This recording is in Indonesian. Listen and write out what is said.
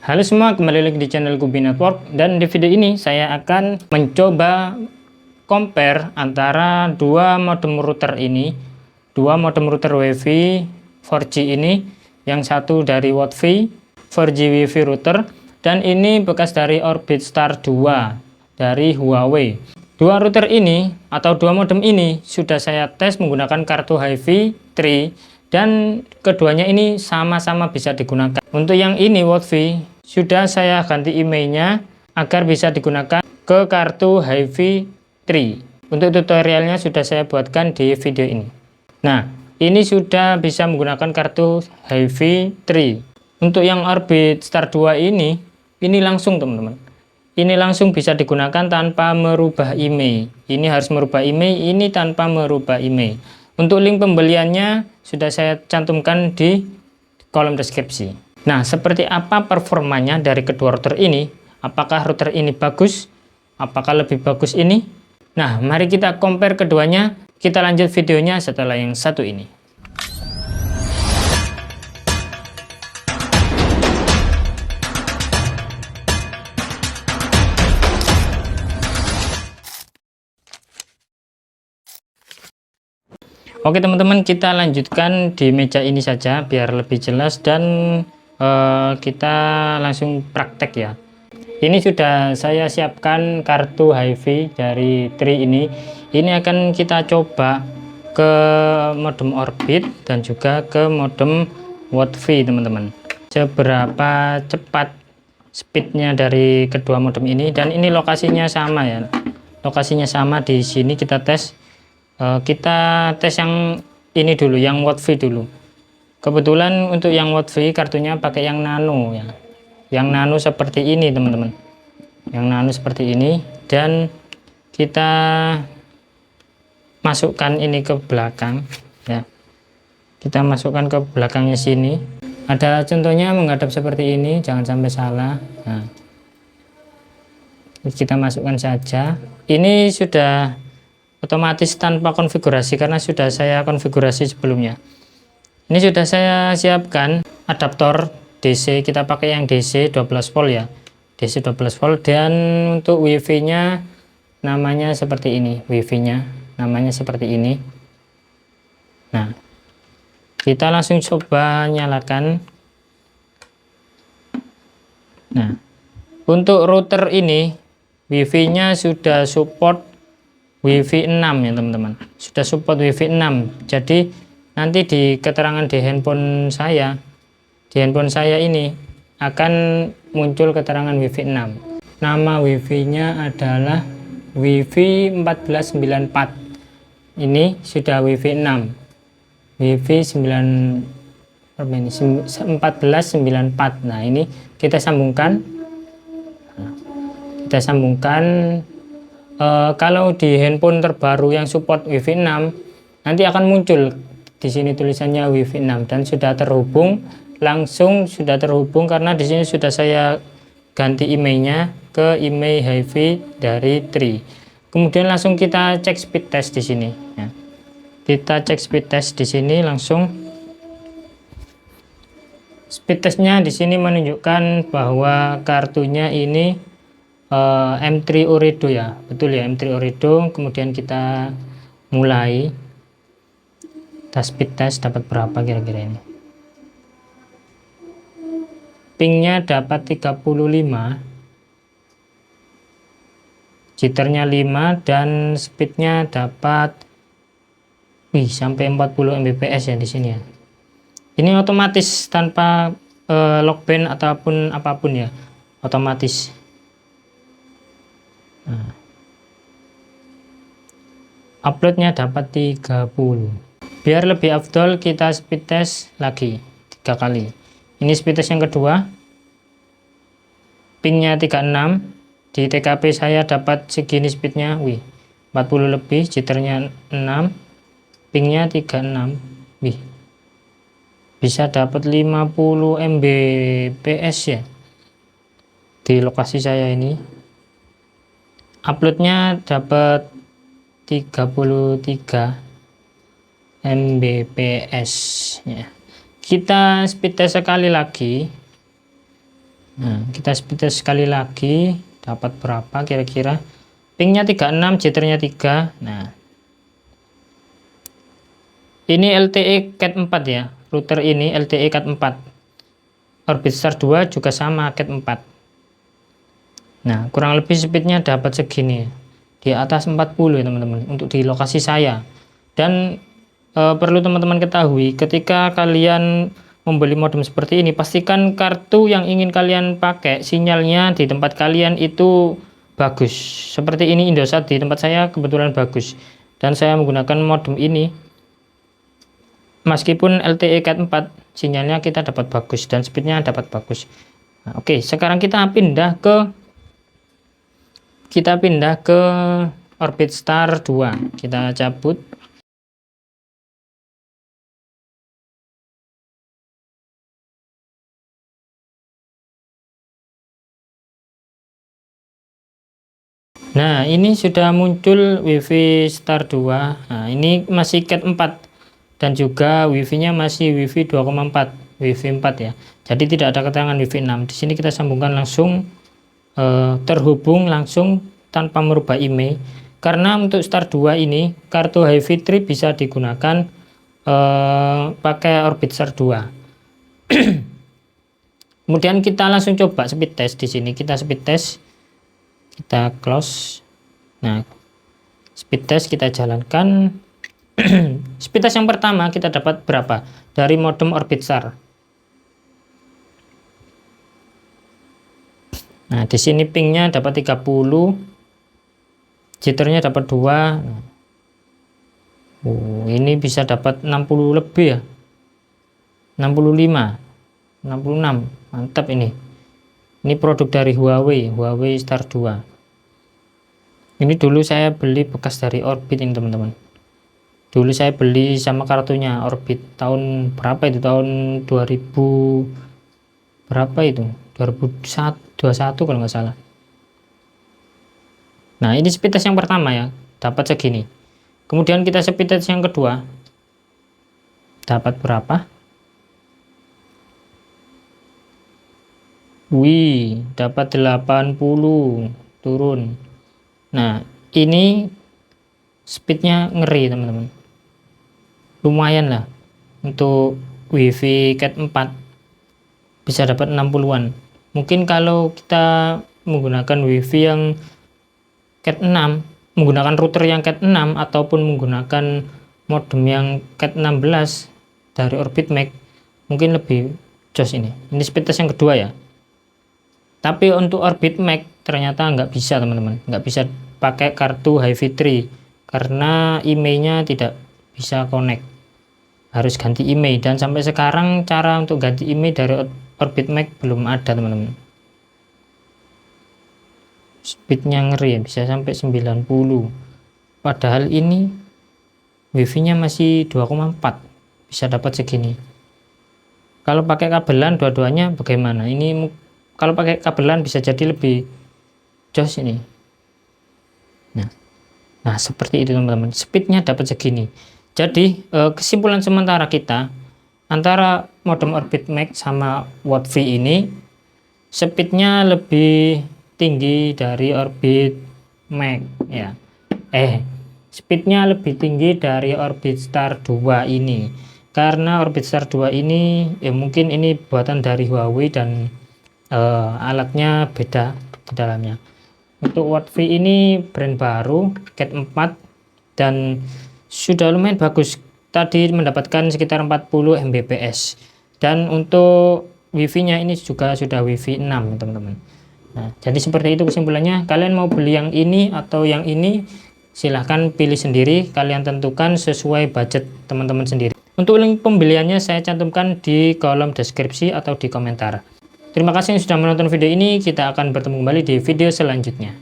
Halo semua, kembali lagi di channel Kubi Network, dan di video ini saya akan mencoba compare antara dua modem router ini, dua modem router WiFi 4G ini, yang satu dari Wattfi 4G WiFi router, dan ini bekas dari Orbit Star 2 dari Huawei. Dua router ini atau dua modem ini sudah saya tes menggunakan kartu HiFi 3 dan keduanya ini sama-sama bisa digunakan. Untuk yang ini Wattfi sudah saya ganti emailnya agar bisa digunakan ke kartu HiFi 3. Untuk tutorialnya sudah saya buatkan di video ini. Nah, ini sudah bisa menggunakan kartu HiFi 3. Untuk yang Orbit Star 2 ini langsung teman-teman. Ini langsung bisa digunakan tanpa merubah email. Ini harus merubah email, ini tanpa merubah email. Untuk link pembeliannya sudah saya cantumkan di kolom deskripsi. Nah, seperti apa performanya dari kedua router ini? Apakah router ini bagus? Apakah lebih bagus ini? Nah, mari kita compare keduanya. Kita lanjut videonya setelah yang satu ini. Oke teman-teman, kita lanjutkan di meja ini saja biar lebih jelas, dan kita langsung praktek ya. Ini sudah saya siapkan kartu HiFi dari Tri ini. Ini akan kita coba ke modem Orbit dan juga ke modem Wattfi teman-teman. Seberapa cepat speednya dari kedua modem ini, dan ini lokasinya sama ya. Lokasinya sama di sini kita tes. Kita tes yang ini dulu, yang Wattfi dulu. Kebetulan untuk yang Wattfi kartunya pakai yang nano ya. Yang nano seperti ini teman-teman. Yang nano seperti ini, dan kita masukkan ini ke belakang ya. Kita masukkan ke belakangnya sini. Ada contohnya menghadap seperti ini, jangan sampai salah. Nah, kita masukkan saja. Ini sudah otomatis tanpa konfigurasi karena sudah saya konfigurasi sebelumnya. Ini sudah saya siapkan adaptor DC, kita pakai yang DC 12 volt ya, DC 12 volt. Dan untuk WiFi nya namanya seperti ini, WiFi nya namanya seperti ini. Nah, kita langsung coba nyalakan. Nah, untuk router ini WiFi nya sudah support WiFi 6 ya teman-teman, sudah support WiFi 6. jadi nanti di keterangan di handphone saya ini akan muncul keterangan WiFi 6. Nama WiFi nya adalah WiFi 1494. Ini sudah WiFi 6, WiFi 1494. Nah, ini kita sambungkan. Kalau di handphone terbaru yang support WiFi 6 nanti akan muncul di sini tulisannya WiFi 6 dan sudah terhubung, langsung sudah terhubung karena di sini sudah saya ganti emailnya ke email HiFi dari Tri. Kemudian langsung kita cek speed test di sini ya. Kita cek speed test di sini langsung. Speed testnya di sini menunjukkan bahwa kartunya ini M3 Ooredoo ya, betul ya, M3 Ooredoo. Kemudian kita mulai speed test dapat berapa kira-kira ini. Pingnya dapat 35, jitternya 5, dan speednya dapat sampai 40 Mbps ya di sini ya. Ini otomatis tanpa lockband ataupun apapun ya, otomatis. Nah, uploadnya dapat 30. Biar lebih afdol kita speed test lagi 3 kali. Ini speed test yang kedua, pingnya 36. Di TKP saya dapat segini speednya, 40 lebih, jitternya 6, pingnya 36, bisa dapat 50 Mbps ya di lokasi saya ini. Uploadnya dapat 33 Mbps ya. Kita speed test sekali lagi. Nah, kita speed test sekali lagi, dapat berapa kira-kira? Pingnya 36, jitternya 3. Nah, ini LTE Cat 4 ya, router ini LTE Cat 4. Orbitstar 2 juga sama Cat 4. Nah, kurang lebih speednya dapat segini, di atas 40 ya teman-teman, untuk di lokasi saya. Dan perlu teman-teman ketahui, ketika kalian membeli modem seperti ini, pastikan kartu yang ingin kalian pakai sinyalnya di tempat kalian itu bagus. Seperti ini Indosat di tempat saya kebetulan bagus, dan saya menggunakan modem ini. Meskipun LTE Cat 4, sinyalnya kita dapat bagus dan speednya dapat bagus. Nah, oke, sekarang kita pindah ke Orbitstar 2. Kita cabut. Nah, ini sudah muncul WiFi Star 2. Nah, ini masih Cat 4 dan juga WiFi-nya masih WiFi 2,4, WiFi 4 ya. Jadi tidak ada keterangan WiFi 6. Di sini kita sambungkan langsung, terhubung langsung tanpa merubah IMEI. Karena untuk Star 2 ini kartu HiFi 3 bisa digunakan pakai Orbitstar 2. Kemudian kita langsung coba speed test di sini. Kita speed test, kita close. Nah, speed test kita jalankan. Speed test yang pertama kita dapat berapa dari modem Orbitstar. Nah, di sini pingnya dapat 30, jitternya dapat 2. Ini bisa dapat 60 lebih ya, 65, 66, mantap ini. Ini produk dari Huawei Star 2. Ini dulu saya beli bekas dari Orbit ini teman-teman. Dulu saya beli sama kartunya Orbit tahun berapa itu, tahun 2000 berapa itu, 2021 kalau nggak salah. Nah, ini speed test yang pertama ya, dapat segini. Kemudian kita speed test yang kedua, dapat berapa? Wih, dapat 80, turun. Nah, ini speednya ngeri teman-teman, lumayan lah. Untuk WiFi Cat 4 bisa dapat 60-an. Mungkin kalau kita menggunakan WiFi yang Cat 6, menggunakan router yang Cat 6 ataupun menggunakan modem yang Cat 16 dari Orbitmax, mungkin lebih jos ini. Ini speed test yang kedua ya. Tapi untuk Orbitmax ternyata nggak bisa teman-teman, nggak bisa pakai kartu HiFi 3 karena IMEI-nya tidak bisa connect, harus ganti IMEI. Dan sampai sekarang cara untuk ganti IMEI dari Orbitmax belum ada teman-teman. Speednya ngeri ya, bisa sampai 90, padahal ini WiFi-nya masih 2,4, bisa dapat segini. Kalau pakai kabelan dua-duanya bagaimana? Ini kalau pakai kabelan bisa jadi lebih jos ini. Nah, seperti itu teman-teman, speednya dapat segini. Jadi kesimpulan sementara kita, antara modem Orbitmax sama Wi-Fi ini speednya lebih tinggi dari Orbitmax ya. Speednya lebih tinggi dari Orbitstar 2 ini, karena Orbitstar 2 ini ya mungkin ini buatan dari Huawei dan alatnya beda di dalamnya. Untuk Wi-Fi ini brand baru, Cat 4, dan sudah lumayan bagus. Tadi mendapatkan sekitar 40 Mbps. Dan untuk Wi-Fi-nya ini juga sudah Wi-Fi 6 teman-teman. Nah, jadi seperti itu kesimpulannya. Kalian mau beli yang ini atau yang ini, silahkan pilih sendiri. Kalian tentukan sesuai budget teman-teman sendiri. Untuk link pembeliannya saya cantumkan di kolom deskripsi atau di komentar. Terima kasih yang sudah menonton video ini. Kita akan bertemu kembali di video selanjutnya.